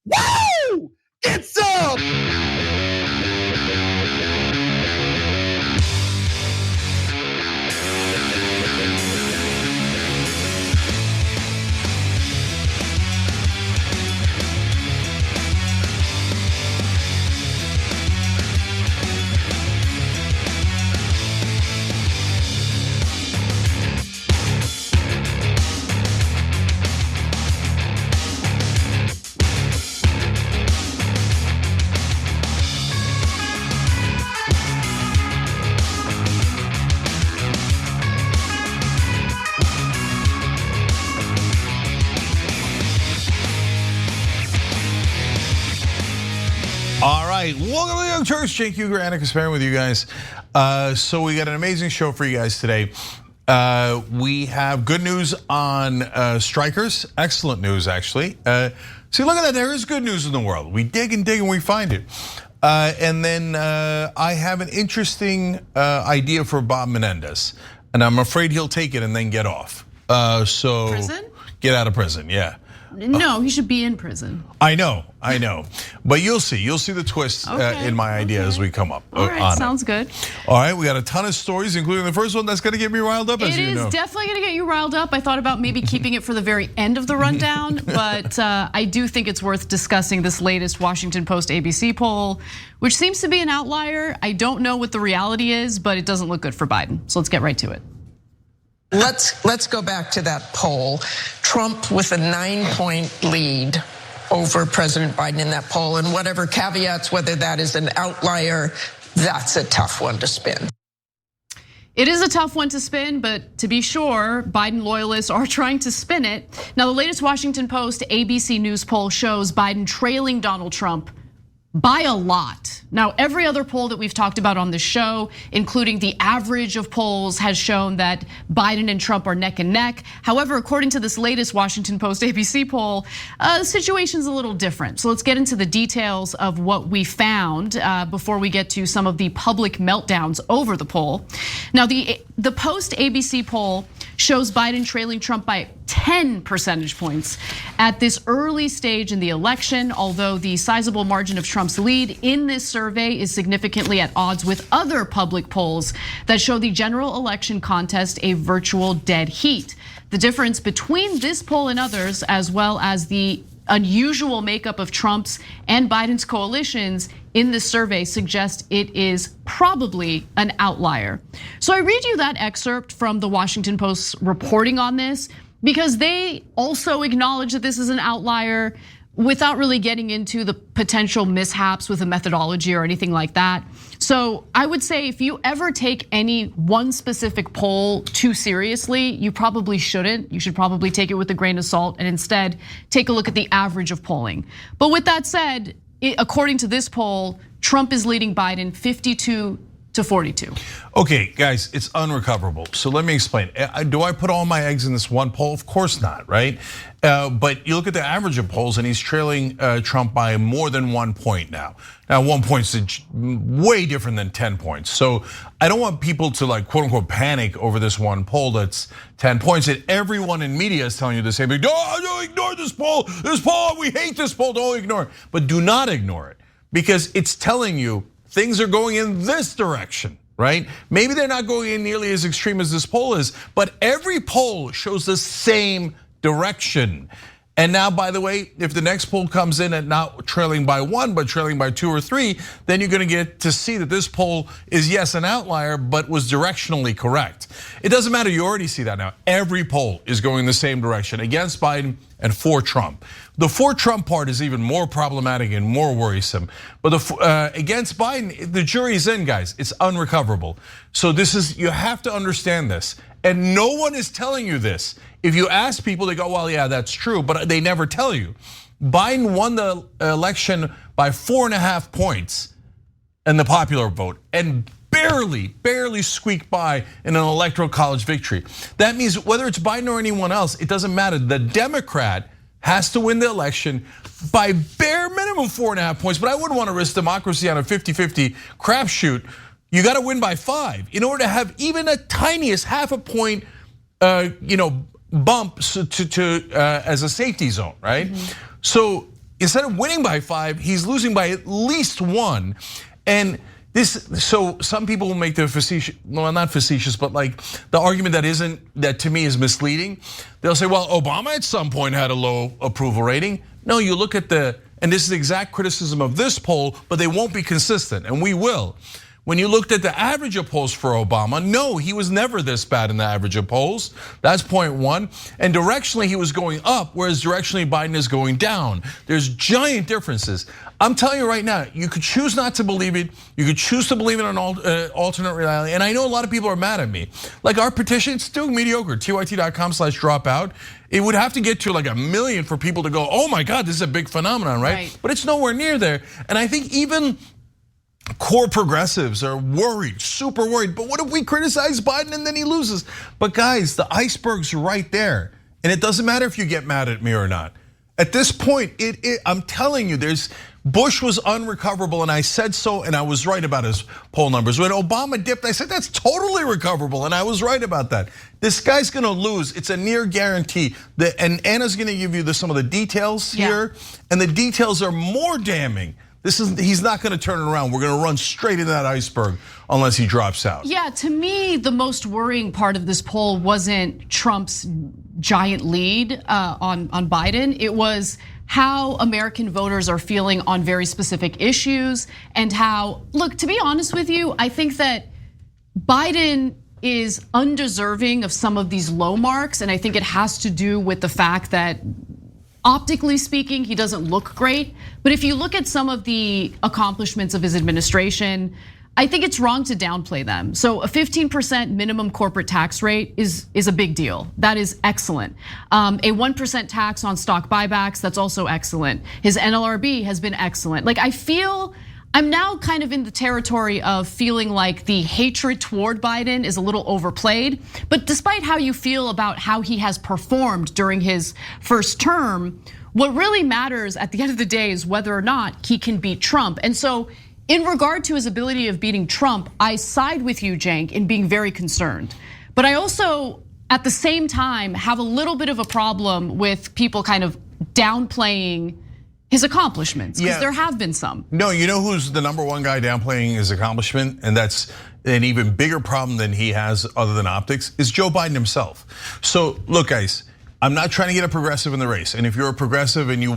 Woo! It's up! All right, welcome to the Young Turks. Cenk, Uygur, and Kasparian with you guys. So we got an amazing show for you guys today. We have good news on strikers. Excellent news, actually. See, look at that. There is good news in the world. We dig and we find it. And then I have an interesting idea for Bob Menendez, and I'm afraid he'll take it and then get off. So prison? Get out of prison, yeah. No, he should be in prison. I know. But you'll see the twist in my idea as we come up. All right, sounds good. All right, we got a ton of stories, including the first one that's gonna get me riled up, as you know. It is definitely gonna get you riled up. I thought about maybe keeping it for the very end of the rundown, but I do think it's worth discussing this latest Washington Post ABC poll, which seems to be an outlier. I don't know what the reality is, but it doesn't look good for Biden. So let's get right to it. Let's go back to that poll. Trump with a 9-point lead over President Biden in that poll, and whatever caveats, whether that is an outlier, that's a tough one to spin. It is a tough one to spin, but to be sure, Biden loyalists are trying to spin it. Now, the latest Washington Post ABC News poll shows Biden trailing Donald Trump by a lot. Now, every other poll that we've talked about on this show, including the average of polls, has shown that Biden and Trump are neck and neck. However, according to this latest Washington Post ABC poll, the situation's a little different. So let's get into the details of what we found before we get to some of the public meltdowns over the poll. Now, the Post ABC poll shows Biden trailing Trump by 10 percentage points at this early stage in the election, although the sizable margin of Trump's lead in this survey is significantly at odds with other public polls that show the general election contest a virtual dead heat. The difference between this poll and others, as well as the unusual makeup of Trump's and Biden's coalitions in this survey, suggests it is probably an outlier. So I read you that excerpt from the Washington Post's reporting on this because they also acknowledge that this is an outlier without really getting into the potential mishaps with the methodology or anything like that. So I would say if you ever take any one specific poll too seriously, you probably shouldn't. You should probably take it with a grain of salt and instead take a look at the average of polling. But with that said, according to this poll, Trump is leading Biden 52-42. Okay, guys, it's unrecoverable. So let me explain. Do I put all my eggs in this one poll? Of course not, right? But you look at the average of polls and he's trailing Trump by more than 1 point now. Now 1 point is way different than 10 points. So I don't want people to like quote unquote panic over this one poll that's 10 points. And everyone in media is telling you the same thing. Don't ignore this poll, we hate this poll, don't ignore it. But do not ignore it because it's telling you things are going in this direction, right? Maybe they're not going in nearly as extreme as this poll is, but every poll shows the same direction. And now, by the way, if the next poll comes in at not trailing by 1, but trailing by 2 or 3, then you're gonna get to see that this poll is, yes, an outlier, but was directionally correct. It doesn't matter, you already see that now. Every poll is going the same direction against Biden and for Trump. The for Trump part is even more problematic and more worrisome. But against Biden, the jury's in, guys. It's unrecoverable. So you have to understand this. And no one is telling you this. If you ask people, they go, well, yeah, that's true, but they never tell you. Biden won the election by 4.5 points in the popular vote and barely squeaked by in an electoral college victory. That means whether it's Biden or anyone else, it doesn't matter. The Democrat has to win the election by bare minimum 4.5 points, but I wouldn't want to risk democracy on a 50-50 crapshoot. You got to win by 5 in order to have even a tiniest half a point, bump as a safety zone, right? Mm-hmm. So instead of winning by 5, he's losing by at least 1. And so some people will make the facetious, well, not facetious, but like the argument that to me is misleading. They'll say, well, Obama at some point had a low approval rating. No, you look at and this is the exact criticism of this poll, but they won't be consistent, and we will. When you looked at the average of polls for Obama, no, he was never this bad in the average of polls. That's point 1. And directionally, he was going up, whereas directionally, Biden is going down. There's giant differences. I'm telling you right now, you could choose not to believe it. You could choose to believe in an alternate reality. And I know a lot of people are mad at me. Like our petition, it's still mediocre, tyt.com/dropout. It would have to get to like 1 million for people to go, oh my God, this is a big phenomenon, right? But it's nowhere near there. And I think even core progressives are worried, super worried. But what if we criticize Biden and then he loses? But guys, the iceberg's right there. And it doesn't matter if you get mad at me or not. At this point, I'm telling you, Bush was unrecoverable, and I said so, and I was right about his poll numbers. When Obama dipped, I said that's totally recoverable, and I was right about that. This guy's gonna lose, it's a near guarantee. And Anna's gonna give you some of the details here, and the details are more damning. He's not gonna turn it around. We're gonna run straight into that iceberg unless he drops out. Yeah, to me, the most worrying part of this poll wasn't Trump's giant lead on Biden. It was how American voters are feeling on very specific issues and how, look, to be honest with you, I think that Biden is undeserving of some of these low marks, and I think it has to do with the fact that optically speaking, he doesn't look great. But if you look at some of the accomplishments of his administration, I think it's wrong to downplay them. So a 15% minimum corporate tax rate is a big deal. That is excellent. A 1% tax on stock buybacks, that's also excellent. His NLRB has been excellent. Like I'm now kind of in the territory of feeling like the hatred toward Biden is a little overplayed. But despite how you feel about how he has performed during his first term, what really matters at the end of the day is whether or not he can beat Trump. And so in regard to his ability of beating Trump, I side with you, Cenk, in being very concerned. But I also, at the same time, have a little bit of a problem with people kind of downplaying his accomplishments, because there have been some. No, you know who's the #1 guy downplaying his accomplishment? And that's an even bigger problem than he has other than optics, is Joe Biden himself. So look, guys, I'm not trying to get a progressive in the race. And if you're a progressive and you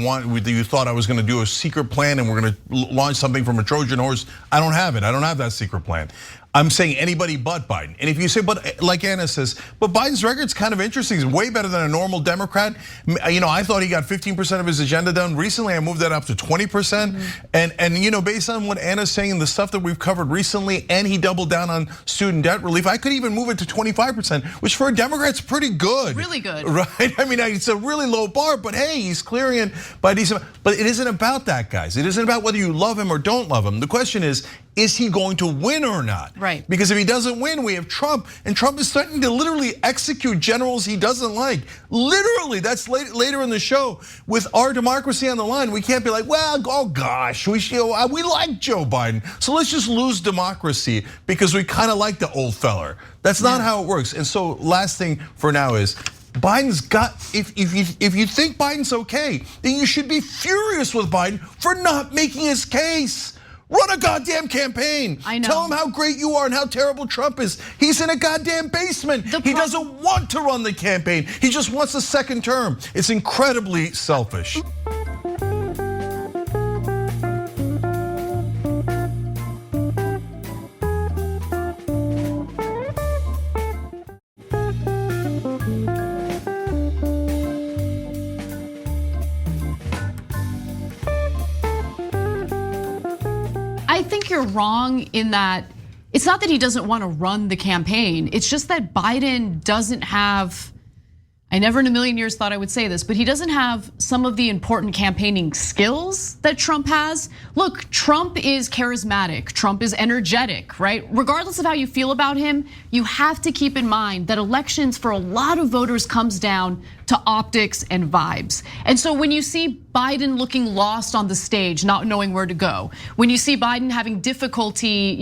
thought I was gonna do a secret plan and we're gonna launch something from a Trojan horse, I don't have it. I don't have that secret plan. I'm saying anybody but Biden. And if you say, but like Anna says, but Biden's record's kind of interesting. He's way better than a normal Democrat. I thought he got 15% of his agenda done. Recently, I moved that up to 20%. And based on what Anna's saying and the stuff that we've covered recently, and he doubled down on student debt relief, I could even move it to 25%, which for a Democrat's pretty good. Really good. Right? I mean, it's a really low bar, but hey, he's clearing it by decent. But it isn't about that, guys. It isn't about whether you love him or don't love him. The question is he going to win or not? Right. Because if he doesn't win, we have Trump, and Trump is threatening to literally execute generals he doesn't like. Literally, that's later in the show. With our democracy on the line, we can't be like, well, oh gosh, we like Joe Biden, so let's just lose democracy because we kind of like the old feller. That's not how it works. And so last thing for now is, Biden's got, if you think Biden's okay, then you should be furious with Biden for not making his case. Run a goddamn campaign. I know. Tell him how great you are and how terrible Trump is. He's in a goddamn basement. He doesn't want to run the campaign. He just wants a second term. It's incredibly selfish. I think you're wrong in that it's not that he doesn't want to run the campaign. It's just that Biden doesn't have, I never in a million years thought I would say this, but he doesn't have some of the important campaigning skills that Trump has. Look, Trump is charismatic, Trump is energetic, right? Regardless of how you feel about him, you have to keep in mind that elections for a lot of voters comes down to optics and vibes. And so when you see Biden looking lost on the stage, not knowing where to go, when you see Biden having difficulty,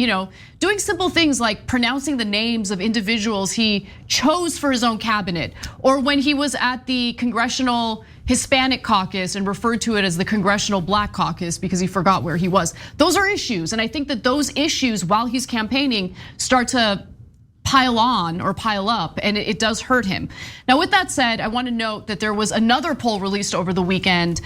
doing simple things like pronouncing the names of individuals he chose for his own cabinet, or when he was at the Congressional Hispanic Caucus and referred to it as the Congressional Black Caucus because he forgot where he was. Those are issues, and I think that those issues, while he's campaigning, start to pile on or pile up, and it does hurt him. Now, with that said, I want to note that there was another poll released over the weekend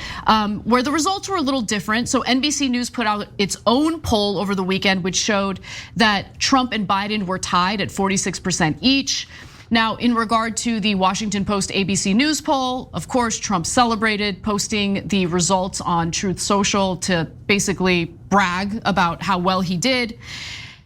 where the results were a little different. So NBC News put out its own poll over the weekend, which showed that Trump and Biden were tied at 46% each. Now, in regard to the Washington Post ABC News poll, of course, Trump celebrated, posting the results on Truth Social to basically brag about how well he did.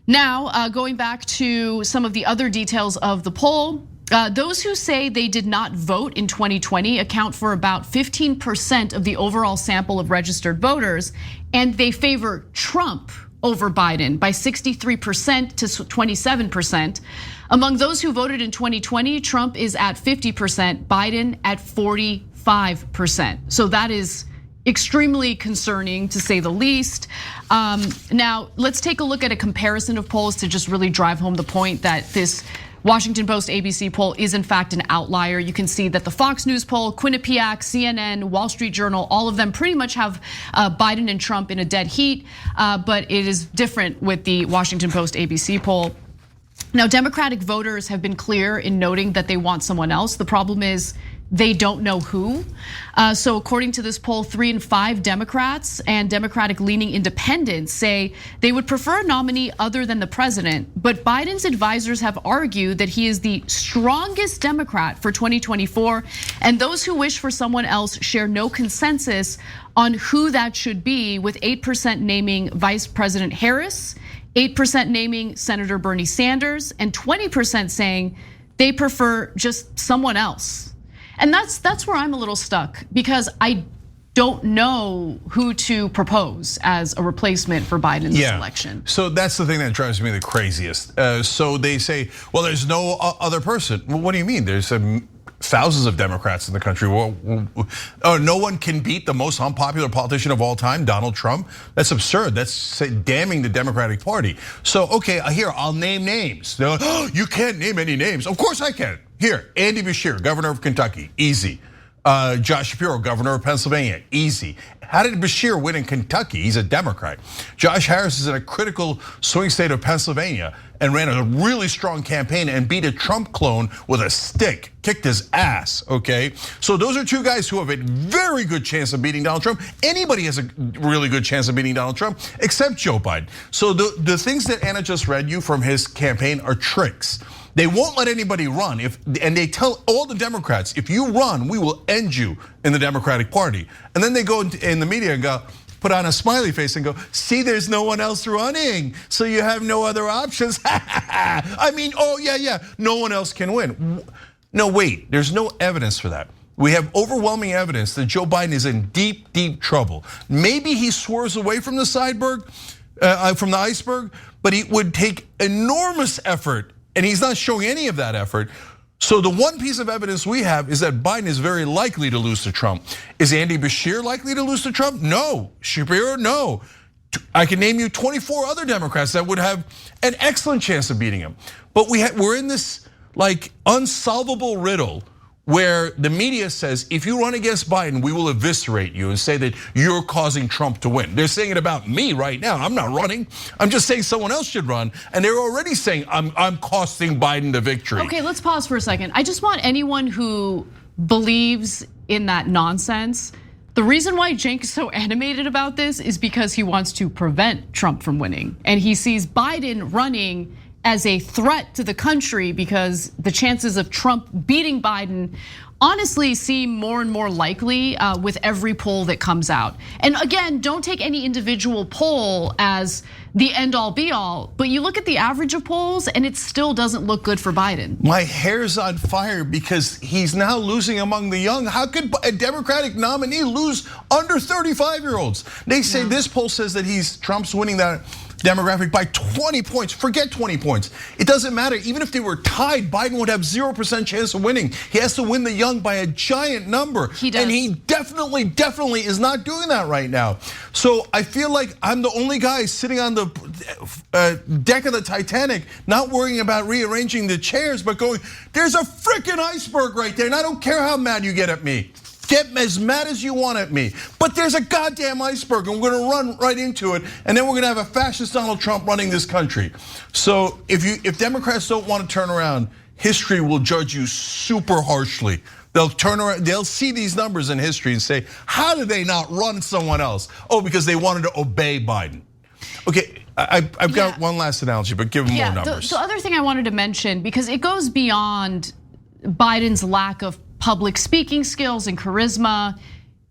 Now, going back to some of the other details of the poll, those who say they did not vote in 2020 account for about 15% of the overall sample of registered voters, and they favor Trump over Biden by 63% to 27%. Among those who voted in 2020, Trump is at 50%, Biden at 45%. So that is extremely concerning, to say the least. Now, let's take a look at a comparison of polls to just really drive home the point that this Washington Post ABC poll is in fact an outlier. You can see that the Fox News poll, Quinnipiac, CNN, Wall Street Journal, all of them pretty much have Biden and Trump in a dead heat, but it is different with the Washington Post ABC poll. Now, Democratic voters have been clear in noting that they want someone else. The problem is they don't know who. So according to this poll, 3 in 5 Democrats and Democratic-leaning independents say they would prefer a nominee other than the president. But Biden's advisors have argued that he is the strongest Democrat for 2024. And those who wish for someone else share no consensus on who that should be, with 8% naming Vice President Harris, 8% naming Senator Bernie Sanders, and 20% saying they prefer just someone else. And that's where I'm a little stuck, because I don't know who to propose as a replacement for Biden in this election. So that's the thing that drives me the craziest. So they say, well, there's no other person. Well, what do you mean? There's thousands of Democrats in the country. Well, no one can beat the most unpopular politician of all time, Donald Trump. That's absurd. That's damning the Democratic Party. So, okay, here, I'll name names. Oh, you can't name any names. Of course I can. Here, Andy Beshear, governor of Kentucky, easy. Josh Shapiro, governor of Pennsylvania, easy. How did Beshear win in Kentucky? He's a Democrat. Josh Harris is in a critical swing state of Pennsylvania and ran a really strong campaign and beat a Trump clone with a stick, kicked his ass, okay? So those are two guys who have a very good chance of beating Donald Trump. Anybody has a really good chance of beating Donald Trump, except Joe Biden. So the things that Anna just read you from his campaign are tricks. They won't let anybody run, and they tell all the Democrats, if you run, we will end you in the Democratic Party. And then they go in the media and go, put on a smiley face and go, see, there's no one else running, so you have no other options. I mean, oh yeah, no one else can win. No, wait, there's no evidence for that. We have overwhelming evidence that Joe Biden is in deep, deep trouble. Maybe he swerves away from the iceberg, but it would take enormous effort, and he's not showing any of that effort. So the one piece of evidence we have is that Biden is very likely to lose to Trump. Is Andy Beshear likely to lose to Trump? No. Shapiro? No. I can name you 24 other Democrats that would have an excellent chance of beating him. But we're in this like unsolvable riddle where the media says, if you run against Biden, we will eviscerate you and say that you're causing Trump to win. They're saying it about me right now. I'm not running. I'm just saying someone else should run. And they're already saying I'm costing Biden the victory. Okay, let's pause for a second. I just want anyone who believes in that nonsense. The reason why Cenk is so animated about this is because he wants to prevent Trump from winning. And he sees Biden running as a threat to the country because the chances of Trump beating Biden honestly seem more and more likely with every poll that comes out. And again, don't take any individual poll as the end all be all, but you look at the average of polls and it still doesn't look good for Biden. My hair's on fire because he's now losing among the young. How could a Democratic nominee lose under 35-year-olds? They say this poll says that Trump's winning that demographic by 20 points. Forget 20 points. It doesn't matter. Even if they were tied, Biden would have 0% chance of winning. He has to win the young by a giant number. He does. And he definitely is not doing that right now. So I feel like I'm the only guy sitting on the deck of the Titanic, not worrying about rearranging the chairs, but going, there's a freaking iceberg right there, and I don't care how mad you get at me. Get as mad as you want at me, but there's a goddamn iceberg, and we're gonna run right into it, and then we're gonna have a fascist Donald Trump running this country. So if Democrats don't want to turn around, history will judge you super harshly. They'll turn around, they'll see these numbers in history and say, how did they not run someone else? Oh, because they wanted to obey Biden. Okay, I've got one last analogy, but give them more numbers. The other thing I wanted to mention, because it goes beyond Biden's lack of public speaking skills and charisma,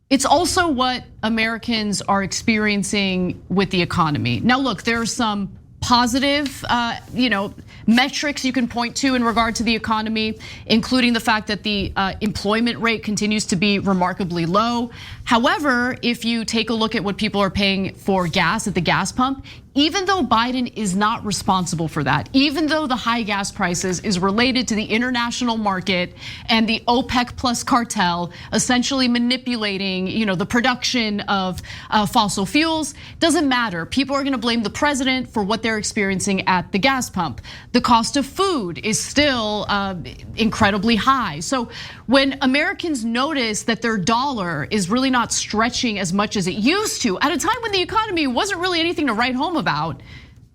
it's also what Americans are experiencing with the economy. Now look, there are some positive metrics you can point to in regard to the economy, including the fact that the employment rate continues to be remarkably low. However, if you take a look at what people are paying for gas at the gas pump, even though Biden is not responsible for that, even though the high gas prices is related to the international market and the OPEC plus cartel essentially manipulating, the production of fossil fuels, doesn't matter. People are gonna blame the president for what they're experiencing at the gas pump. The cost of food is still incredibly high. So when Americans notice that their dollar is really not stretching as much as it used to, at a time when the economy wasn't really anything to write home about,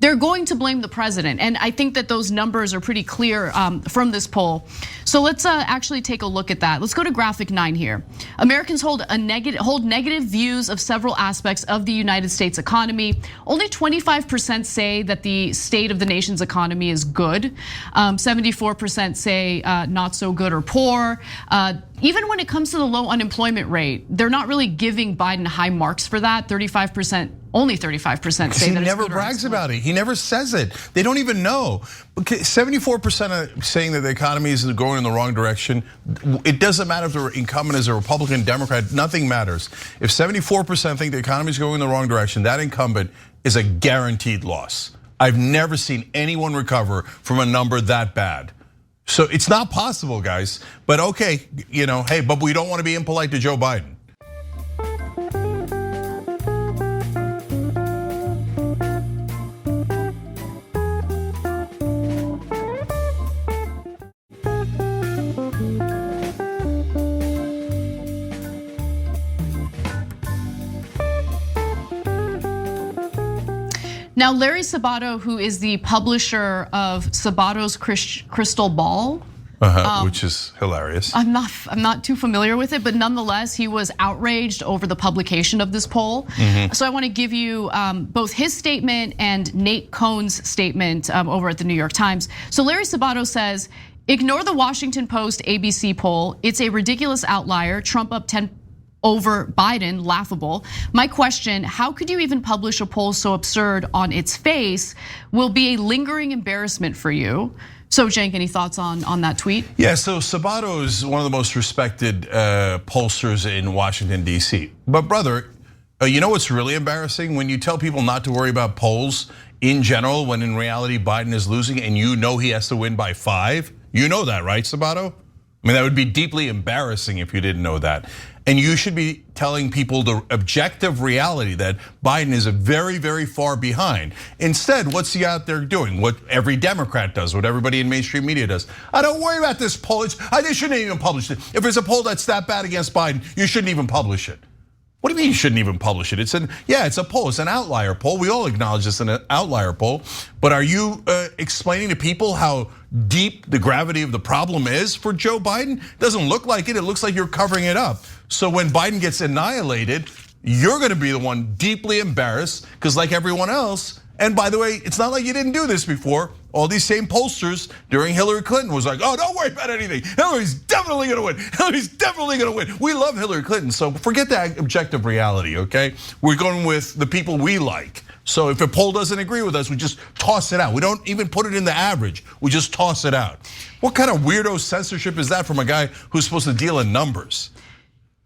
they're going to blame the president. And I think that those numbers are pretty clear from this poll. So let's actually take a look at that. Let's go to graphic 9 here. Americans hold negative views of several aspects of the United States economy. Only 25% say that the state of the nation's economy is good. 74% say not so good or poor. Even when it comes to the low unemployment rate, they're not really giving Biden high marks for that. Only 35% say that. He never brags about it. He never says it. They don't even know. 74% are saying that the economy is going in the wrong direction. It doesn't matter if the incumbent is a Republican, Democrat, nothing matters. If 74% think the economy is going in the wrong direction, that incumbent is a guaranteed loss. I've never seen anyone recover from a number that bad. So it's not possible, guys. But okay, hey, but we don't want to be impolite to Joe Biden. Now, Larry Sabato, who is the publisher of Sabato's Crystal Ball, which is hilarious. I'm not too familiar with it, but nonetheless, he was outraged over the publication of this poll. So I want to give you both his statement and Nate Cohn's statement over at the New York Times. So Larry Sabato says, ignore the Washington Post ABC poll. It's a ridiculous outlier. Trump up 10 over Biden, laughable. My question, how could you even publish a poll so absurd on its face? Will be a lingering embarrassment for you. So Cenk, any thoughts on that tweet? Yeah, so Sabato is one of the most respected pollsters in Washington, D.C. But brother, you know what's really embarrassing? When you tell people not to worry about polls in general, when in reality Biden is losing and you know he has to win by 5. You know that, right, Sabato? I mean, that would be deeply embarrassing if you didn't know that. And you should be telling people the objective reality that Biden is very, very far behind. Instead, what's he out there doing? What every Democrat does, what everybody in mainstream media does. I don't worry about this poll. They shouldn't even publish it. If there's a poll that's that bad against Biden, you shouldn't even publish it. What do you mean you shouldn't even publish it? It's a poll. It's an outlier poll. We all acknowledge it's an outlier poll. But are you explaining to people how deep the gravity of the problem is for Joe Biden? It doesn't look like it. It looks like you're covering it up. So when Biden gets annihilated, you're gonna be the one deeply embarrassed, because like everyone else, and by the way, it's not like you didn't do this before. All these same pollsters during Hillary Clinton was like, oh, don't worry about anything. Hillary's definitely gonna win. Hillary's definitely gonna win. We love Hillary Clinton, so forget that objective reality, okay? We're going with the people we like. So if a poll doesn't agree with us, we just toss it out. We don't even put it in the average. We just toss it out. What kind of weirdo censorship is that from a guy who's supposed to deal in numbers?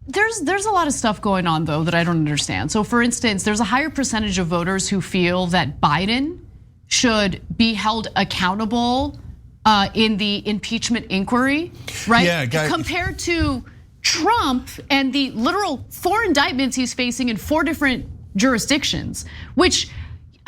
There's a lot of stuff going on though that I don't understand. So for instance, there's a higher percentage of voters who feel that Biden should be held accountable in the impeachment inquiry, right? Yeah, compared to Trump and the literal 4 indictments he's facing in 4 different jurisdictions, which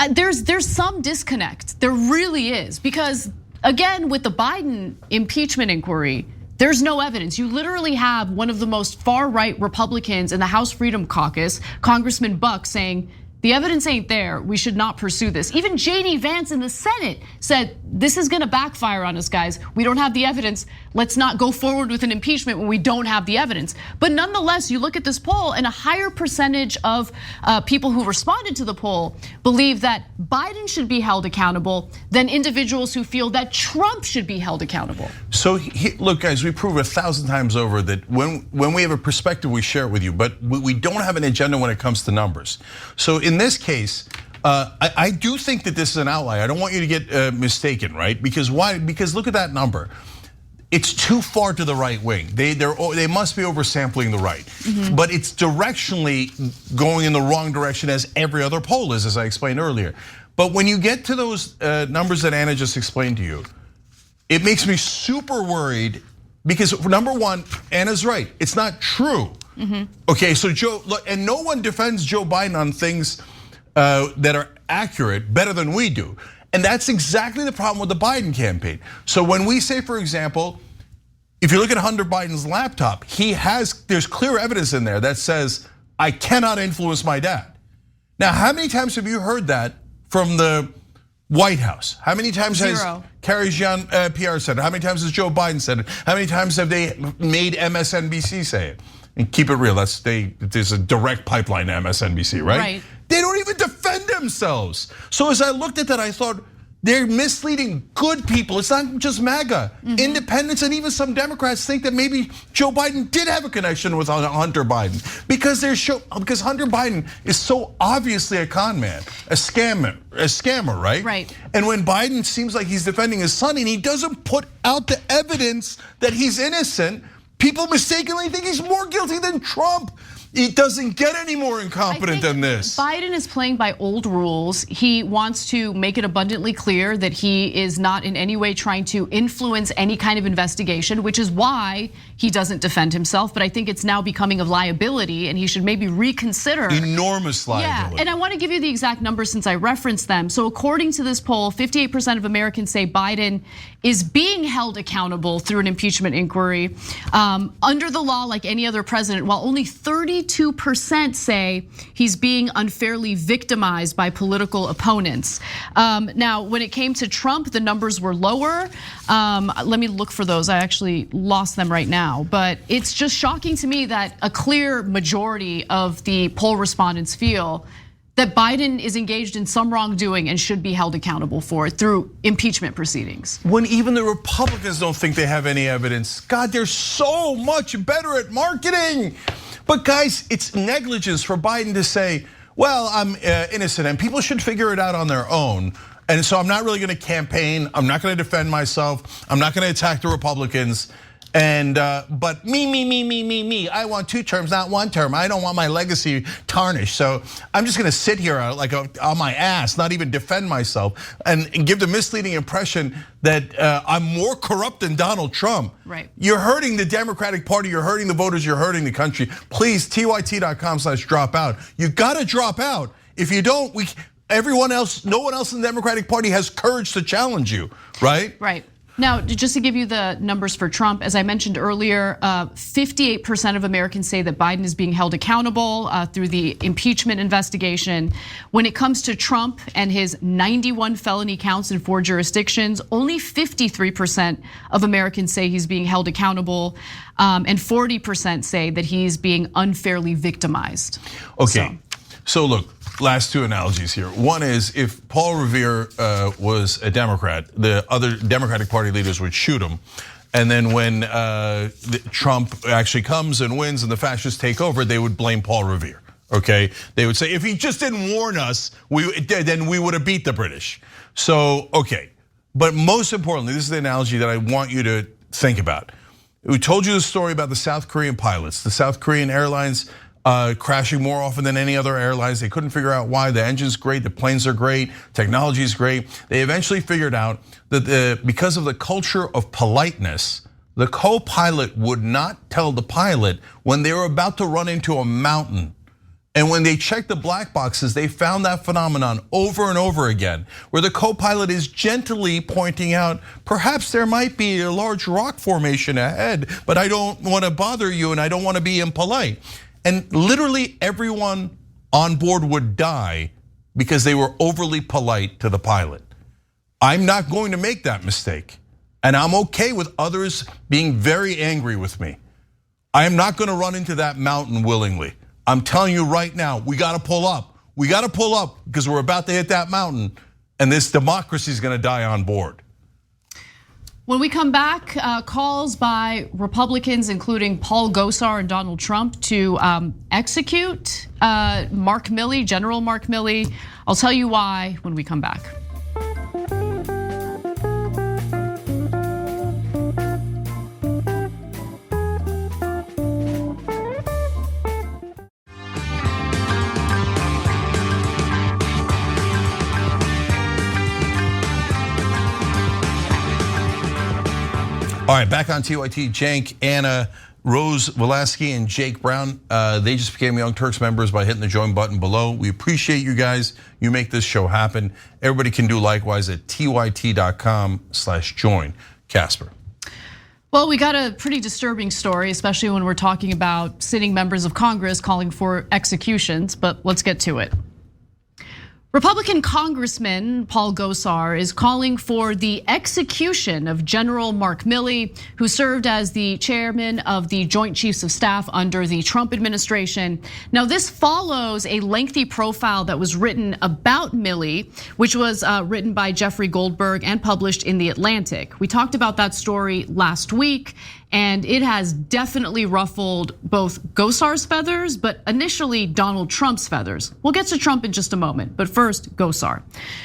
there's some disconnect. There really is, because again, with the Biden impeachment inquiry, there's no evidence. You literally have one of the most far-right Republicans in the House Freedom Caucus, Congressman Buck, saying, the evidence ain't there, we should not pursue this. Even JD Vance in the Senate said, this is gonna backfire on us, guys. We don't have the evidence. Let's not go forward with an impeachment when we don't have the evidence. But nonetheless, you look at this poll and a higher percentage of people who responded to the poll believe that Biden should be held accountable than individuals who feel that Trump should be held accountable. So look, guys, we prove 1,000 times over that when we have a perspective, we share it with you, but we don't have an agenda when it comes to numbers. So in this case, I do think that this is an outlier. I don't want you to get mistaken, right? Because why? Because look at that number. It's too far to the right wing. They must be oversampling the right, but it's directionally going in the wrong direction as every other poll is, as I explained earlier. But when you get to those numbers that Anna just explained to you, it makes me super worried because number one, Anna's right. It's not true. Okay, so Joe, and no one defends Joe Biden on things that are accurate better than we do. And that's exactly the problem with the Biden campaign. So when we say, for example, if you look at Hunter Biden's laptop, there's clear evidence in there that says, I cannot influence my dad. Now, how many times have you heard that from the White House? How many times has Carrie Jean-Pierre said it? How many times has Joe Biden said it? How many times have they made MSNBC say it? And keep it real, there's a direct pipeline to MSNBC, right? Right. They don't even defend themselves. So as I looked at that, I thought, they're misleading good people. It's not just MAGA. Independents and even some Democrats think that maybe Joe Biden did have a connection with Hunter Biden because Hunter Biden is so obviously a con man, a scammer, right? Right. And when Biden seems like he's defending his son and he doesn't put out the evidence that he's innocent, people mistakenly think he's more guilty than Trump. He doesn't get any more incompetent than this. Biden is playing by old rules. He wants to make it abundantly clear that he is not in any way trying to influence any kind of investigation, which is why he doesn't defend himself. But I think it's now becoming a liability and he should maybe reconsider. Enormous liability. Yeah, and I want to give you the exact numbers since I referenced them. So according to this poll, 58% of Americans say Biden is being held accountable through an impeachment inquiry under the law like any other president, while only 32% say he's being unfairly victimized by political opponents. Now, when it came to Trump, the numbers were lower. Let me look for those. I actually lost them right now. But it's just shocking to me that a clear majority of the poll respondents feel that Biden is engaged in some wrongdoing and should be held accountable for it through impeachment proceedings. When even the Republicans don't think they have any evidence. God, they're so much better at marketing. But guys, it's negligence for Biden to say, well, I'm innocent and people should figure it out on their own. And so I'm not really gonna campaign. I'm not gonna defend myself. I'm not gonna attack the Republicans. And but me. I want 2 terms, not 1 term. I don't want my legacy tarnished. So I'm just gonna sit here like on my ass, not even defend myself, and give the misleading impression that I'm more corrupt than Donald Trump. Right. You're hurting the Democratic Party. You're hurting the voters. You're hurting the country. Please, tyt.com/drop out. You gotta drop out. If you don't, everyone else, no one else in the Democratic Party has courage to challenge you, right? Right. Now, just to give you the numbers for Trump, as I mentioned earlier, 58% of Americans say that Biden is being held accountable through the impeachment investigation. When it comes to Trump and his 91 felony counts in 4 jurisdictions, only 53% of Americans say he's being held accountable, and 40% say that he's being unfairly victimized. Okay, so look. Last 2 analogies here. One is if Paul Revere was a Democrat, the other Democratic Party leaders would shoot him. And then when Trump actually comes and wins and the fascists take over, they would blame Paul Revere, okay? They would say, if he just didn't warn us, then we would have beat the British. So, okay, but most importantly, this is the analogy that I want you to think about. We told you the story about the South Korean pilots, the South Korean airlines crashing more often than any other airlines. They couldn't figure out why. The engine's great, the planes are great, technology is great. They eventually figured out that because of the culture of politeness, the co-pilot would not tell the pilot when they were about to run into a mountain. And when they checked the black boxes, they found that phenomenon over and over again, where the co-pilot is gently pointing out, perhaps there might be a large rock formation ahead, but I don't want to bother you and I don't want to be impolite. And literally everyone on board would die because they were overly polite to the pilot. I'm not going to make that mistake. And I'm okay with others being very angry with me. I am not going to run into that mountain willingly. I'm telling you right now, we got to pull up. We got to pull up because we're about to hit that mountain and this democracy is going to die on board. When we come back, calls by Republicans, including Paul Gosar and Donald Trump, to execute Mark Milley, General Mark Milley. I'll tell you why when we come back. All right, back on TYT, Cenk, Anna, Rose Velasky, and Jake Brown. They just became Young Turks members by hitting the join button below. We appreciate you guys. You make this show happen. Everybody can do likewise at tyt.com/join. Casper. Well, we got a pretty disturbing story, especially when we're talking about sitting members of Congress calling for executions, but let's get to it. Republican Congressman Paul Gosar is calling for the execution of General Mark Milley, who served as the chairman of the Joint Chiefs of Staff under the Trump administration. Now, this follows a lengthy profile that was written about Milley, which was written by Jeffrey Goldberg and published in The Atlantic. We talked about that story last week, and it has definitely ruffled both Gosar's feathers, but initially Donald Trump's feathers. We'll get to Trump in just a moment, but first, Gosar.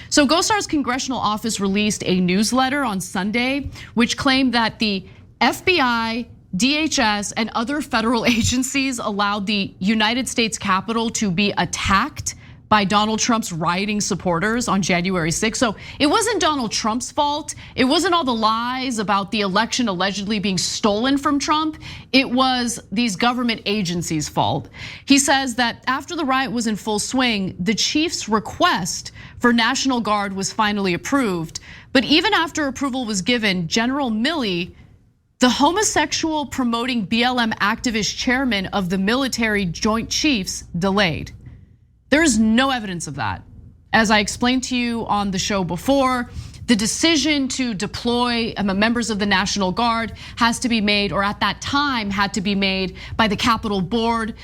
So Gosar's congressional office released a newsletter on Sunday, which claimed that the FBI, DHS, and other federal agencies allowed the United States Capitol to be attacked by Donald Trump's rioting supporters on January 6th. So it wasn't Donald Trump's fault. It wasn't all the lies about the election allegedly being stolen from Trump. It was these government agencies' fault. He says that after the riot was in full swing, the chief's request for National Guard was finally approved. But even after approval was given, General Milley, the homosexual promoting BLM activist chairman of the military Joint Chiefs, delayed. There's no evidence of that. As I explained to you on the show before, the decision to deploy members of the National Guard has to be made, or at that time had to be made, by the Capitol Board,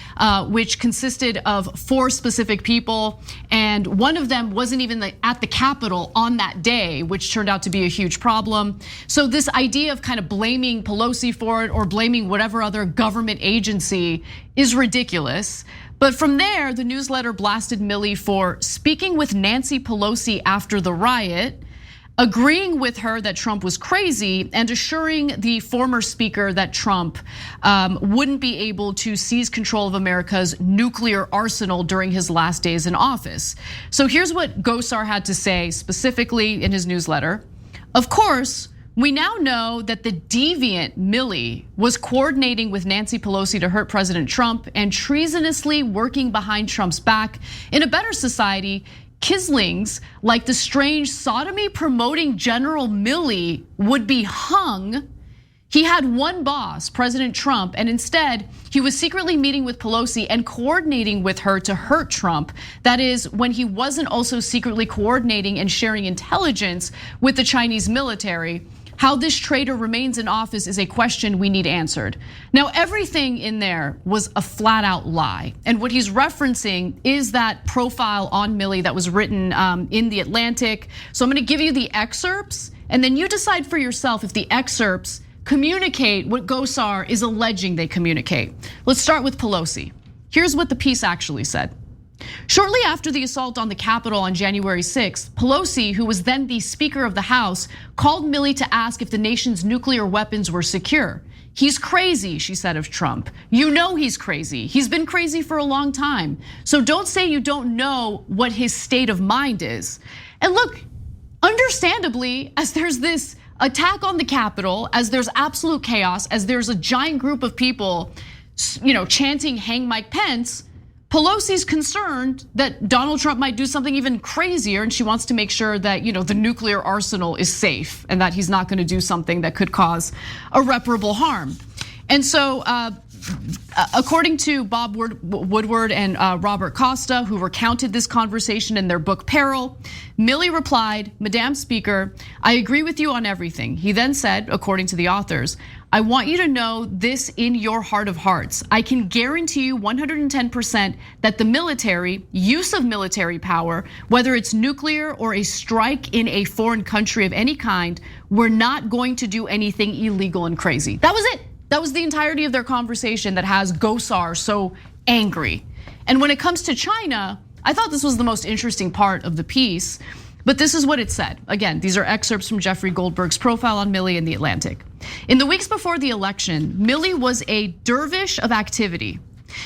which consisted of 4 specific people, and one of them wasn't even at the Capitol on that day, which turned out to be a huge problem. So this idea of kind of blaming Pelosi for it or blaming whatever other government agency is ridiculous. But from there, the newsletter blasted Milley for speaking with Nancy Pelosi after the riot, agreeing with her that Trump was crazy, and assuring the former speaker that Trump wouldn't be able to seize control of America's nuclear arsenal during his last days in office. So here's what Gosar had to say specifically in his newsletter. Of course, we now know that the deviant Milley was coordinating with Nancy Pelosi to hurt President Trump and treasonously working behind Trump's back. In a better society, Kislings like the strange sodomy promoting General Milley would be hung. He had one boss, President Trump, and instead he was secretly meeting with Pelosi and coordinating with her to hurt Trump. That is, when he wasn't also secretly coordinating and sharing intelligence with the Chinese military. How this traitor remains in office is a question we need answered. Now, everything in there was a flat out lie. And what he's referencing is that profile on Milley that was written in The Atlantic. So I'm gonna give you the excerpts, and then you decide for yourself if the excerpts communicate what Gosar is alleging they communicate. Let's start with Pelosi. Here's what the piece actually said. Shortly after the assault on the Capitol on January 6th, Pelosi, who was then the Speaker of the House, called Milley to ask if the nation's nuclear weapons were secure. He's crazy, she said of Trump. You know he's crazy. He's been crazy for a long time. So don't say you don't know what his state of mind is. And look, understandably, as there's this attack on the Capitol, as there's absolute chaos, as there's a giant group of people, chanting "Hang Mike Pence," Pelosi's concerned that Donald Trump might do something even crazier, and she wants to make sure that the nuclear arsenal is safe and that he's not going to do something that could cause irreparable harm. And so, according to Bob Woodward and Robert Costa, who recounted this conversation in their book Peril, Milley replied, "Madam Speaker, I agree with you on everything." He then said, according to the authors, "I want you to know this in your heart of hearts. I can guarantee you 110% that the military, use of military power, whether it's nuclear or a strike in a foreign country of any kind, we're not going to do anything illegal and crazy." That was it. That was the entirety of their conversation that has Gosar so angry. And when it comes to China, I thought this was the most interesting part of the piece, but this is what it said. Again, these are excerpts from Jeffrey Goldberg's profile on Milley in The Atlantic. In the weeks before the election, Milley was a dervish of activity.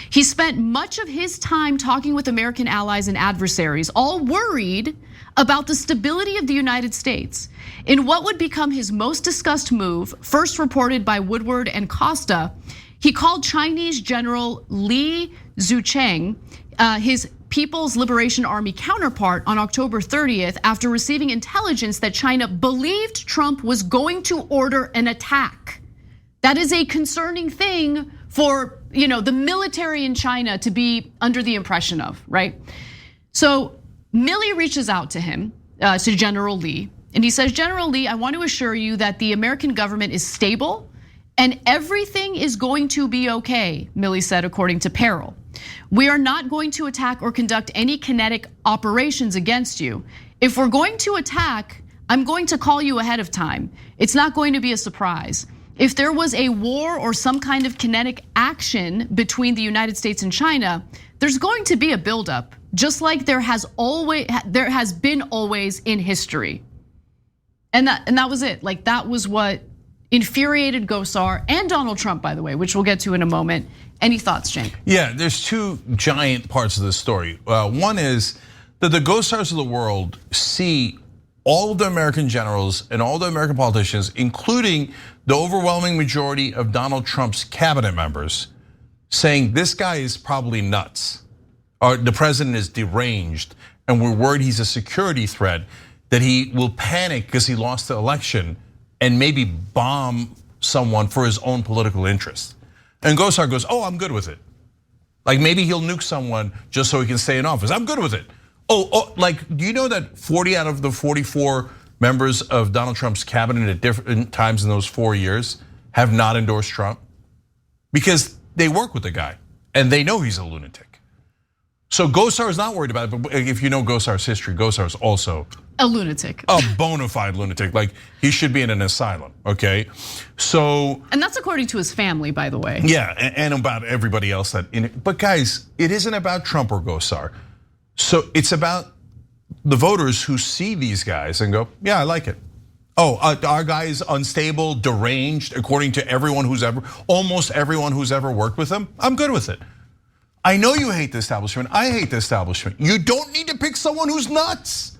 He spent much of his time talking with American allies and adversaries, all worried about the stability of the United States. In what would become his most discussed move, first reported by Woodward and Costa, he called Chinese General Li Zucheng, his People's Liberation Army counterpart, on October 30th after receiving intelligence that China believed Trump was going to order an attack. That is a concerning thing for the military in China to be under the impression of, right? So Milley reaches out to him, to General Lee, and he says, "General Lee, I want to assure you that the American government is stable and everything is going to be okay," Milley said, according to Peril. "We are not going to attack or conduct any kinetic operations against you. If we're going to attack, I'm going to call you ahead of time. It's not going to be a surprise. If there was a war or some kind of kinetic action between the United States and China, there's going to be a buildup, just like there has been always in history." And that was it. Like, that was what infuriated Gosar and Donald Trump, by the way, which we'll get to in a moment. Any thoughts, Cenk? Yeah, there's two giant parts of this story. One is that the Gosars of the world see all of the American generals and all the American politicians, including the overwhelming majority of Donald Trump's cabinet members, saying this guy is probably nuts, or the president is deranged, and we're worried he's a security threat, that he will panic because he lost the election and maybe bomb someone for his own political interest. And Gosar goes, "Oh, I'm good with it." Like, maybe he'll nuke someone just so he can stay in office. I'm good with it. Like, do you know that 40 out of the 44 members of Donald Trump's cabinet at different times in those 4 years have not endorsed Trump? Because they work with the guy and they know he's a lunatic. So Gosar is not worried about it, but if you know Gosar's history, Gosar is also a lunatic, a bona fide lunatic. Like, he should be in an asylum, okay? So, and that's according to his family, by the way. Yeah, and about everybody else that in it. But guys, it isn't about Trump or Gosar. So it's about the voters who see these guys and go, "Yeah, I like it." Oh, our guy is unstable, deranged, according to almost everyone who's ever worked with him. I'm good with it. I know you hate the establishment. I hate the establishment. You don't need to pick someone who's nuts.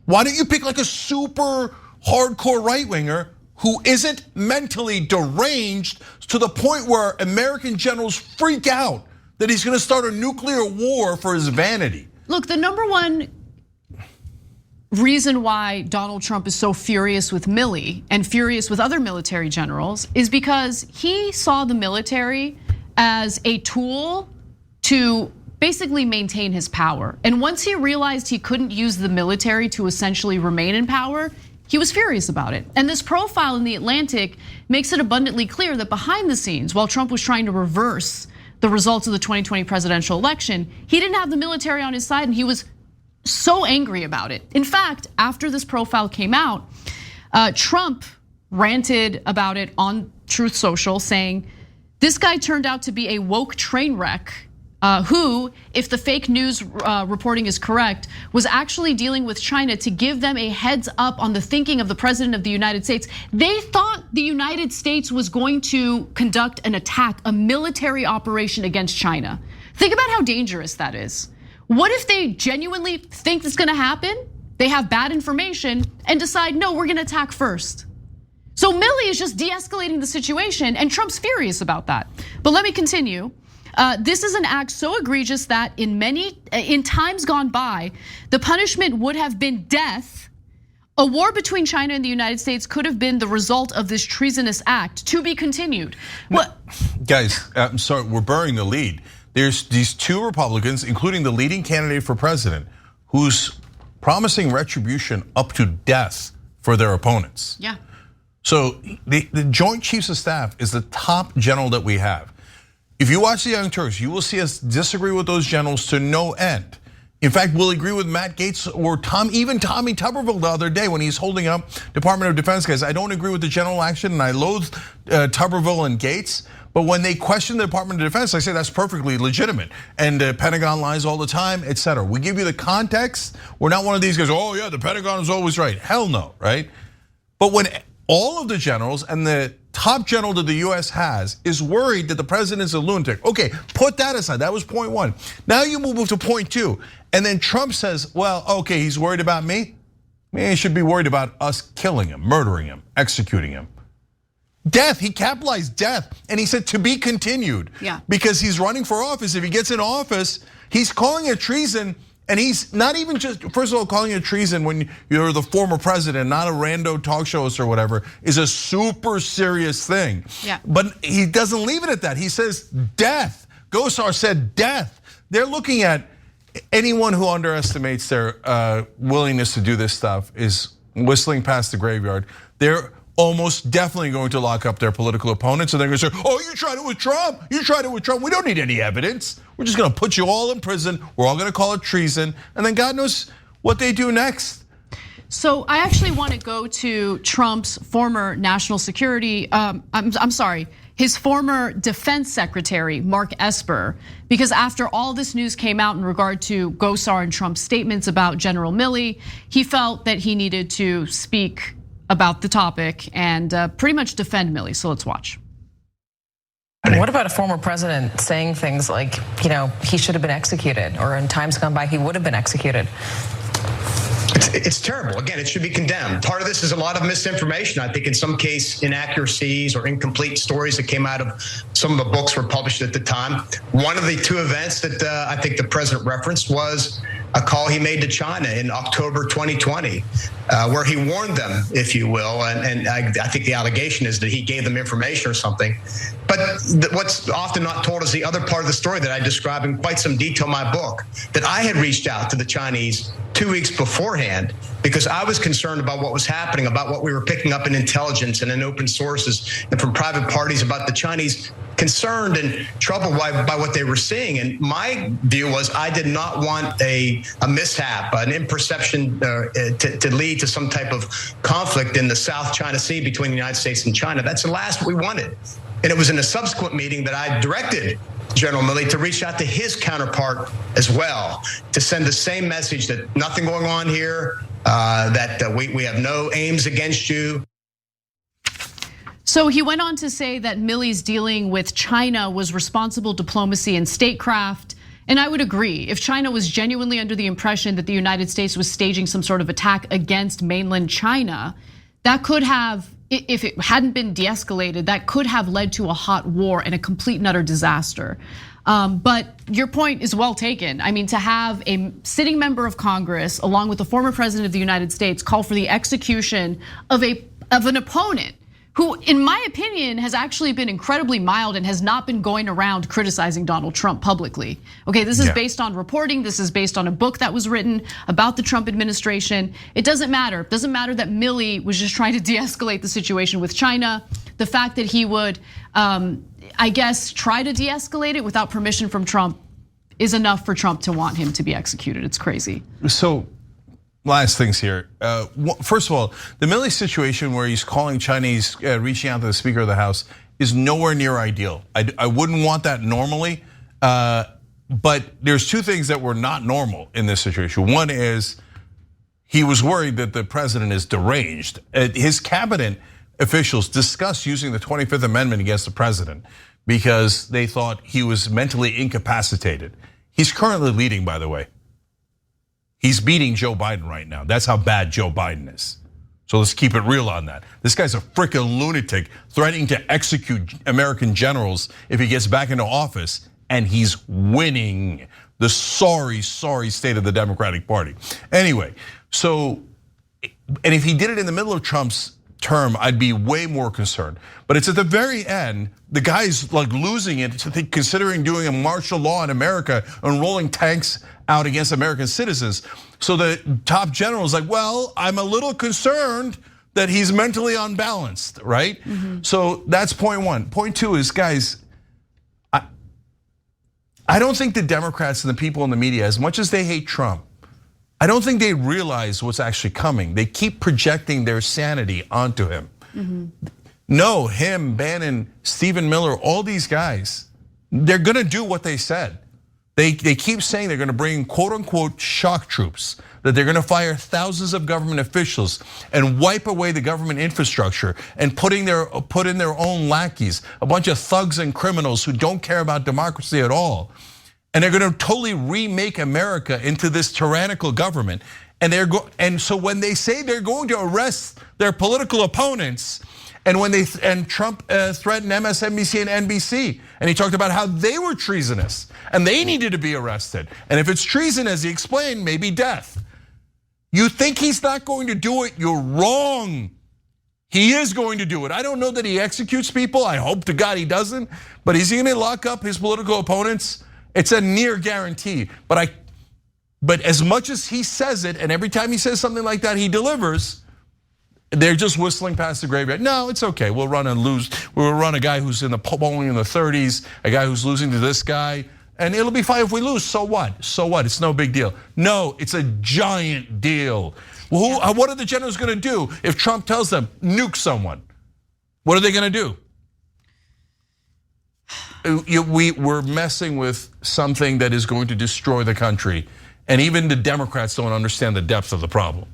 Why don't you pick like a super hardcore right winger who isn't mentally deranged to the point where American generals freak out that he's gonna start a nuclear war for his vanity? Look, the number one reason why Donald Trump is so furious with Milley and furious with other military generals is because he saw the military as a tool to basically maintain his power. And once he realized he couldn't use the military to essentially remain in power, he was furious about it. And this profile in The Atlantic makes it abundantly clear that behind the scenes, while Trump was trying to reverse the results of the 2020 presidential election, he didn't have the military on his side and he was so angry about it. In fact, after this profile came out, Trump ranted about it on Truth Social, saying, "This guy turned out to be a woke train wreck who, if the fake news reporting is correct, was actually dealing with China to give them a heads up on the thinking of the president of the United States. They thought the United States was going to conduct an attack, a military operation against China. Think about how dangerous that is. What if they genuinely think it's gonna happen? They have bad information and decide, no, we're gonna attack first. So Milley is just de-escalating the situation, and Trump's furious about that. But let me continue. This is an act so egregious that in times gone by, the punishment would have been death. A war between China and the United States could have been the result of this treasonous act, to be continued. What? Guys, I'm sorry, we're burying the lead. There's these two Republicans, including the leading candidate for president, who's promising retribution up to death for their opponents. Yeah. So the Joint Chiefs of Staff is the top general that we have. If you watch the Young Turks, you will see us disagree with those generals to no end. In fact, we'll agree with Matt Gaetz or even Tommy Tuberville the other day when he's holding up Department of Defense guys. I don't agree with the general action and I loathe Tuberville and Gaetz. But when they question the Department of Defense, I say that's perfectly legitimate. And the Pentagon lies all the time, et cetera. We give you the context. We're not one of these guys, oh yeah, the Pentagon is always right. Hell no, right? But when all of the generals and the top general that the US has is worried that the president's a lunatic. Okay, put that aside, that was point one. Now you move to point two. And then Trump says, well, okay, he's worried about me. Maybe he should be worried about us killing him, murdering him, executing him. Death, he capitalized death, and he said to be continued. Yeah. Because he's running for office. If he gets in office, he's calling it treason. And he's not even just, first of all, calling it treason when you're the former president, not a rando talk show host or whatever, is a super serious thing. Yeah. But he doesn't leave it at that. He says death. Gosar said death. They're looking at anyone who underestimates their willingness to do this stuff is whistling past the graveyard. They're almost definitely going to lock up their political opponents, and they're going to say, oh, you tried it with Trump, you tried it with Trump. We don't need any evidence. We're just going to put you all in prison. We're all going to call it treason, and then God knows what they do next. So I actually want to go to Trump's former national security, I'm sorry, his former defense secretary, Mark Esper, because after all this news came out in regard to Gosar and Trump's statements about General Milley, he felt that he needed to speak about the topic and pretty much defend Milley. So let's watch. What about a former president saying things like, he should have been executed, or in times gone by, he would have been executed? It's terrible. Again, it should be condemned. Part of this is a lot of misinformation. I think in some case, inaccuracies or incomplete stories that came out of some of the books were published at the time. One of the two events that I think the president referenced was a call he made to China in October 2020, where he warned them, if you will. And I think the allegation is that he gave them information or something. But what's often not told is the other part of the story that I describe in quite some detail in my book, that I had reached out to the Chinese 2 weeks beforehand because I was concerned about what was happening, about what we were picking up in intelligence and in open sources and from private parties about the Chinese concerned and troubled by what they were seeing. And my view was I did not want a mishap, an imperception to lead to some type of conflict in the South China Sea between the United States and China. That's the last we wanted. And it was in a subsequent meeting that I directed General Milley to reach out to his counterpart as well, to send the same message that nothing going on here, that we have no aims against you. So he went on to say that Milley's dealing with China was responsible diplomacy and statecraft. And I would agree, if China was genuinely under the impression that the United States was staging some sort of attack against mainland China, that could have, if it hadn't been de-escalated, that could have led to a hot war and a complete and utter disaster. But your point is well taken. I mean, to have a sitting member of Congress, along with the former president of the United States, call for the execution of an opponent who, in my opinion, has actually been incredibly mild and has not been going around criticizing Donald Trump publicly. Okay, this is based on reporting. This is based on a book that was written about the Trump administration. It doesn't matter. It doesn't matter that Milley was just trying to de-escalate the situation with China. The fact that he would, I guess, try to de-escalate it without permission from Trump is enough for Trump to want him to be executed. It's crazy. So, last things here. First of all, the Milley situation where he's calling Chinese, reaching out to the Speaker of the House is nowhere near ideal. I wouldn't want that normally. But there's two things that were not normal in this situation. One is he was worried that the president is deranged. His cabinet officials discussed using the 25th Amendment against the president because they thought he was mentally incapacitated. He's currently leading, by the way. He's beating Joe Biden right now. That's how bad Joe Biden is. So let's keep it real on that. This guy's a freaking lunatic threatening to execute American generals if he gets back into office, and he's winning. The sorry state of the Democratic Party. Anyway, so, and if he did it in the middle of Trump's term, I'd be way more concerned. But it's at the very end, the guy's like losing it, considering doing a martial law in America and rolling tanks out against American citizens. So the top general is like, well, I'm a little concerned that he's mentally unbalanced, right? So that's point one. Point two is, guys, I don't think the Democrats and the people in the media, as much as they hate Trump, I don't think they realize what's actually coming. They keep projecting their sanity onto him. No, him, Bannon, Stephen Miller, all these guys, they're gonna do what they said. They keep saying they're gonna bring quote unquote shock troops, that they're gonna fire thousands of government officials and wipe away the government infrastructure and put in their own lackeys, a bunch of thugs and criminals who don't care about democracy at all. And they're gonna totally remake America into this tyrannical government. And so when they say they're going to arrest their political opponents, and Trump threatened MSNBC and NBC, and he talked about how they were treasonous and they needed to be arrested. And if it's treason, as he explained, maybe death. You think he's not going to do it? You're wrong. He is going to do it. I don't know that he executes people. I hope to God he doesn't. But is he going to lock up his political opponents? It's a near guarantee. But as much as he says it, and every time he says something like that, he delivers. They're just whistling past the graveyard. No, it's okay. We'll run and lose. We'll run a guy who's in the polling in the 30s, a guy who's losing to this guy, and it'll be fine if we lose. So what? So what? It's no big deal. No, it's a giant deal. Well, what are the generals going to do if Trump tells them nuke someone? What are they going to do? We're messing with something that is going to destroy the country, and even the Democrats don't understand the depth of the problem.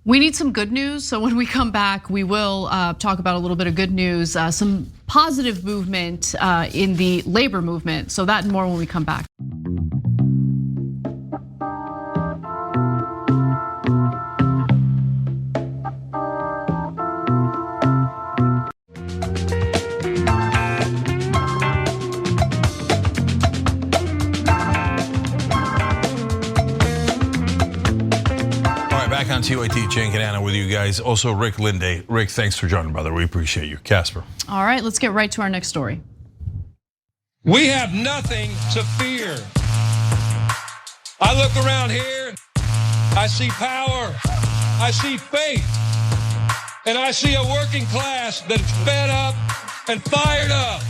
We need some good news, so when we come back, we will talk about a little bit of good news, some positive movement in the labor movement. So that and more when we come back. On TYT, Cenk and Anna with you guys. Also, Rick Linde. Rick, thanks for joining, brother. We appreciate you. Casper. All right, let's get right to our next story. We have nothing to fear. I look around here, I see power, I see faith, and I see a working class that's fed up and fired up.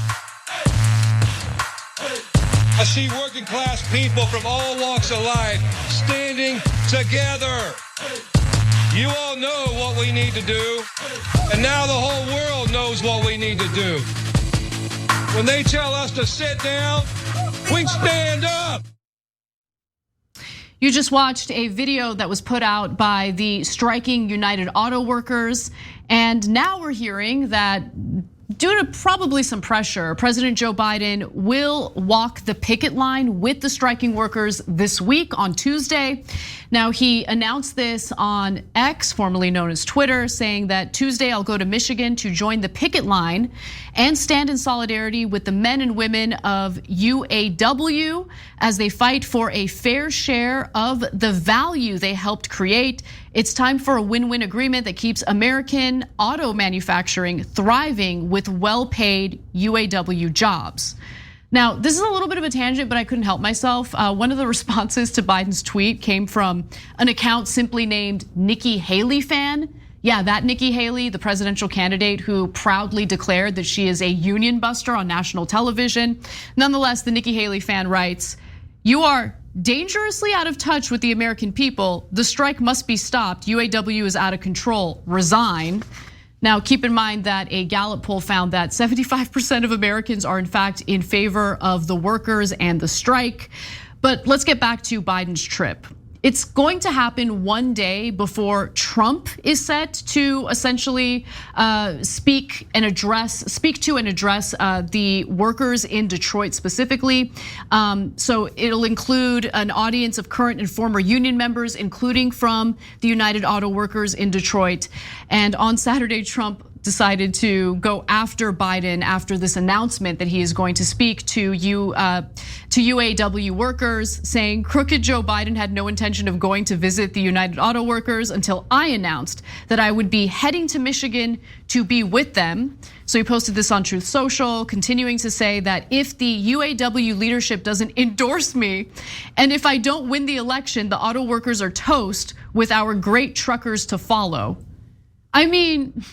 I see working class people from all walks of life standing together. You all know what we need to do, and now the whole world knows what we need to do. When they tell us to sit down, we stand up. You just watched a video that was put out by the striking United Auto Workers, and now we're hearing that due to probably some pressure, President Joe Biden will walk the picket line with the striking workers this week on Tuesday. Now, he announced this on X, formerly known as Twitter, saying that Tuesday I'll go to Michigan to join the picket line and stand in solidarity with the men and women of UAW as they fight for a fair share of the value they helped create. It's time for a win-win agreement that keeps American auto manufacturing thriving with well-paid UAW jobs. Now, this is a little bit of a tangent, but I couldn't help myself. One of the responses to Biden's tweet came from an account simply named Nikki Haley fan. Yeah, that Nikki Haley, the presidential candidate who proudly declared that she is a union buster on national television. Nonetheless, the Nikki Haley fan writes, "You are dangerously out of touch with the American people. The strike must be stopped. UAW is out of control. Resign." Now, keep in mind that a Gallup poll found that 75% of Americans are in fact in favor of the workers and the strike. But let's get back to Biden's trip. It's going to happen one day before Trump is set to essentially speak to and address the workers in Detroit specifically. So it'll include an audience of current and former union members, including from the United Auto Workers in Detroit. And on Saturday, Trump decided to go after Biden after this announcement that he is going to speak to UAW workers, saying crooked Joe Biden had no intention of going to visit the United Auto Workers until I announced that I would be heading to Michigan to be with them. So he posted this on Truth Social, continuing to say that if the UAW leadership doesn't endorse me, and if I don't win the election, the auto workers are toast with our great truckers to follow. I mean,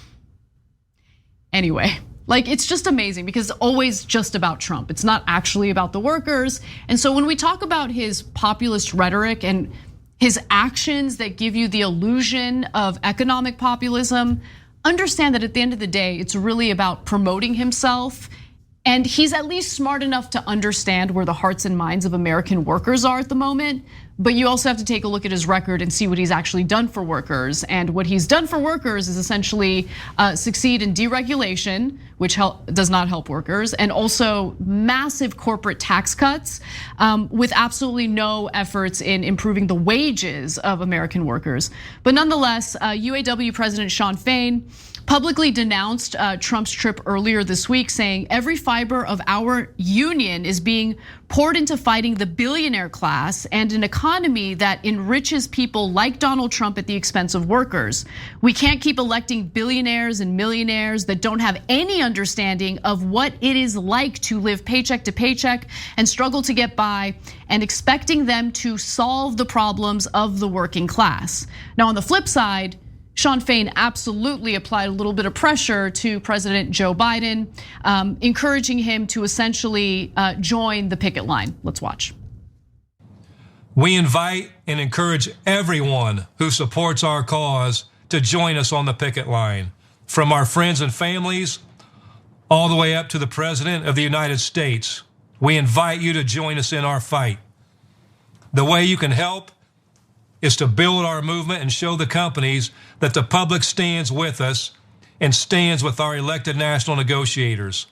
anyway, like it's just amazing because it's always just about Trump. It's not actually about the workers. And so when we talk about his populist rhetoric and his actions that give you the illusion of economic populism, understand that at the end of the day, it's really about promoting himself. And he's at least smart enough to understand where the hearts and minds of American workers are at the moment. But you also have to take a look at his record and see what he's actually done for workers. And what he's done for workers is essentially succeed in deregulation, which does not help workers, and also massive corporate tax cuts with absolutely no efforts in improving the wages of American workers. But nonetheless, UAW President Shawn Fain publicly denounced Trump's trip earlier this week, saying every fiber of our union is being poured into fighting the billionaire class and an economy that enriches people like Donald Trump at the expense of workers. We can't keep electing billionaires and millionaires that don't have any understanding of what it is like to live paycheck to paycheck and struggle to get by, and expecting them to solve the problems of the working class. Now, on the flip side, Shawn Fain absolutely applied a little bit of pressure to President Joe Biden, encouraging him to essentially join the picket line. Let's watch. We invite and encourage everyone who supports our cause to join us on the picket line, from our friends and families all the way up to the President of the United States. We invite you to join us in our fight. The way you can help is to build our movement and show the companies that the public stands with us and stands with our elected national negotiators.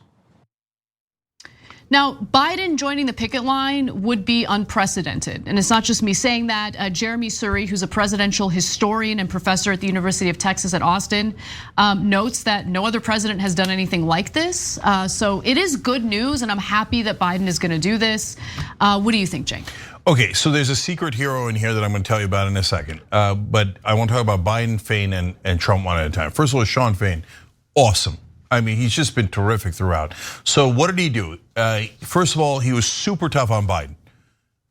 Now, Biden joining the picket line would be unprecedented. And it's not just me saying that. Jeremy Suri, who's a presidential historian and professor at the University of Texas at Austin, notes that no other president has done anything like this. So it is good news, and I'm happy that Biden is gonna do this. What do you think, Cenk? Okay, so there's a secret hero in here that I'm gonna tell you about in a second. But I want to talk about Biden, Fain, and Trump one at a time. First of all, Shawn Fain, awesome. I mean, he's just been terrific throughout. So what did he do? First of all, he was super tough on Biden.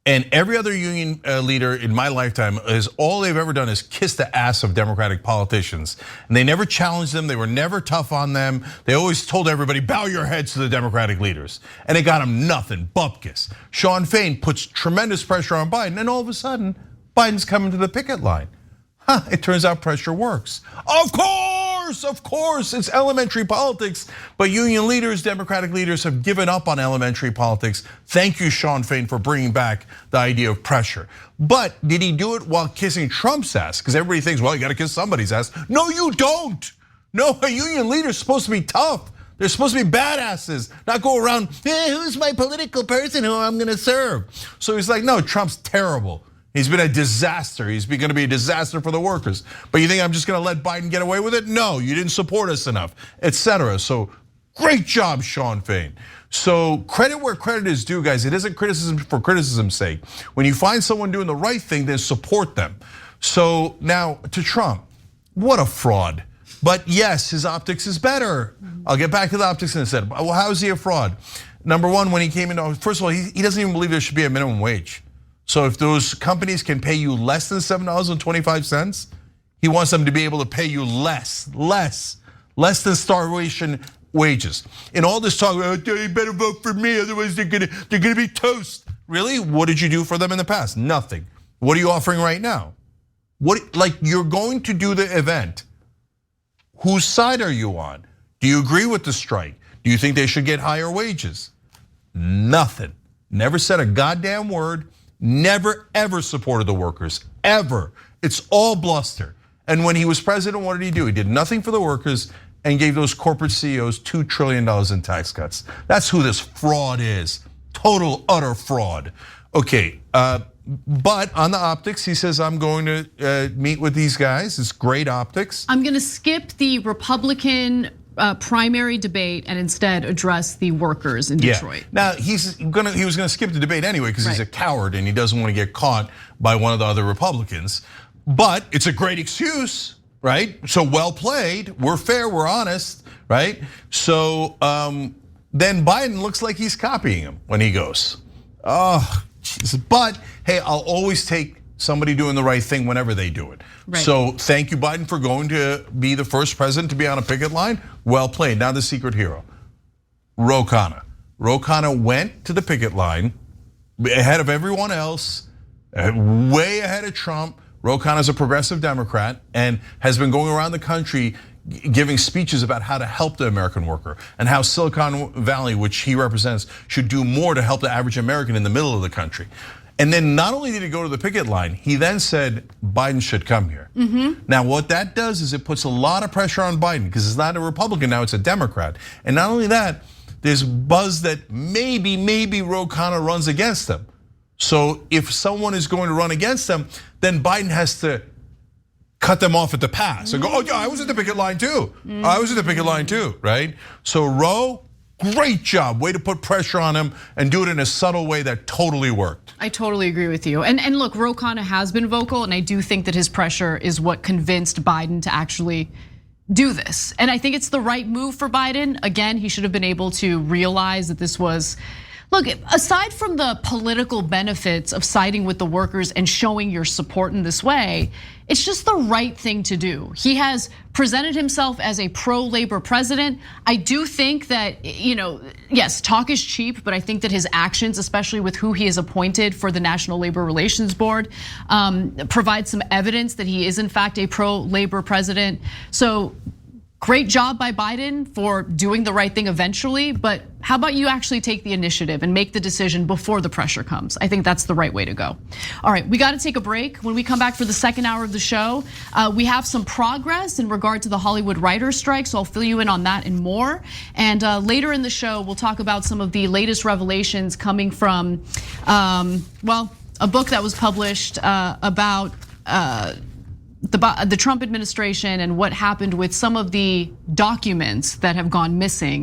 And every other union leader in my lifetime is all they've ever done is kiss the ass of Democratic politicians. And they never challenged them, they were never tough on them. They always told everybody, bow your heads to the Democratic leaders. And it got them nothing, bupkis. Shawn Fain puts tremendous pressure on Biden, and all of a sudden, Biden's coming to the picket line. It turns out pressure works. Of course, it's elementary politics, but union leaders, Democratic leaders have given up on elementary politics. Thank you, Shawn Fain, for bringing back the idea of pressure. But did he do it while kissing Trump's ass? Because everybody thinks, well, you gotta kiss somebody's ass. No, you don't. No, a union leader's supposed to be tough. They're supposed to be badasses, not go around, hey, who's my political person who I'm gonna serve? So he's like, no, Trump's terrible. He's been a disaster. He's gonna be a disaster for the workers. But you think I'm just gonna let Biden get away with it? No, you didn't support us enough, etc. So great job, Shawn Fain. So credit where credit is due, guys. It isn't criticism for criticism's sake. When you find someone doing the right thing, then support them. So now to Trump, what a fraud. But yes, his optics is better. I'll get back to the optics in a second. Well, how is he a fraud? Number one, when he came in, first of all, he doesn't even believe there should be a minimum wage. So if those companies can pay you less than $7.25, he wants them to be able to pay you less than starvation wages. In all this talk, oh, you better vote for me, otherwise they're gonna be toast. Really? What did you do for them in the past? Nothing. What are you offering right now? Like you're going to do the event. Whose side are you on? Do you agree with the strike? Do you think they should get higher wages? Nothing. Never said a goddamn word. Never ever supported the workers, ever. It's all bluster. And when he was president, what did he do? He did nothing for the workers and gave those corporate CEOs $2 trillion in tax cuts. That's who this fraud is. Total, utter fraud. Okay, but on the optics, he says, I'm going to meet with these guys. It's great optics. I'm going to skip the Republican primary debate and instead address the workers in Detroit. Now he was gonna skip the debate anyway because he's a coward and he doesn't want to get caught by one of the other Republicans. But it's a great excuse, right? So well played. We're fair, we're honest, right? So then Biden looks like he's copying him when he goes. Oh, Jesus. But hey, I'll always take somebody doing the right thing whenever they do it. Right. So thank you, Biden, for going to be the first president to be on a picket line. Well played. Now the secret hero, Ro Khanna. Ro Khanna went to the picket line ahead of everyone else, way ahead of Trump. Ro Khanna is a progressive Democrat and has been going around the country giving speeches about how to help the American worker and how Silicon Valley, which he represents, should do more to help the average American in the middle of the country. And then not only did he go to the picket line, he then said Biden should come here. Now what that does is it puts a lot of pressure on Biden because it's not a Republican now, it's a Democrat. And not only that, there's buzz that maybe Ro Khanna runs against him. So if someone is going to run against them, then Biden has to cut them off at the pass and go, oh yeah, I was at the picket line too. I was at the picket line too, right? So Ro, great job, way to put pressure on him and do it in a subtle way that totally worked. I totally agree with you. And look, Ro Khanna has been vocal and I do think that his pressure is what convinced Biden to actually do this. And I think it's the right move for Biden. Again, he should have been able to realize that this was, look, aside from the political benefits of siding with the workers and showing your support in this way, it's just the right thing to do. He has presented himself as a pro-labor president. I do think that, yes, talk is cheap, but I think that his actions, especially with who he has appointed for the National Labor Relations Board, provide some evidence that he is in fact a pro-labor president. So great job by Biden for doing the right thing eventually, but how about you actually take the initiative and make the decision before the pressure comes? I think that's the right way to go. All right, we gotta take a break. When we come back for the second hour of the show, we have some progress in regard to the Hollywood writers' strike, so I'll fill you in on that and more. And later in the show, we'll talk about some of the latest revelations coming from, well, a book that was published about the Trump administration and what happened with some of the documents that have gone missing.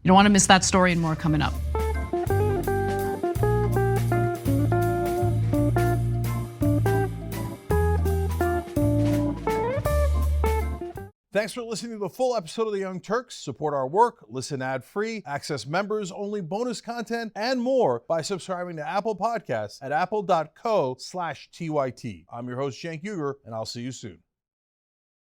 You don't want to miss that story and more coming up. Thanks for listening to the full episode of The Young Turks. Support our work, listen ad-free, access members-only bonus content, and more by subscribing to Apple Podcasts at apple.co/TYT. I'm your host, Cenk Uygur, and I'll see you soon.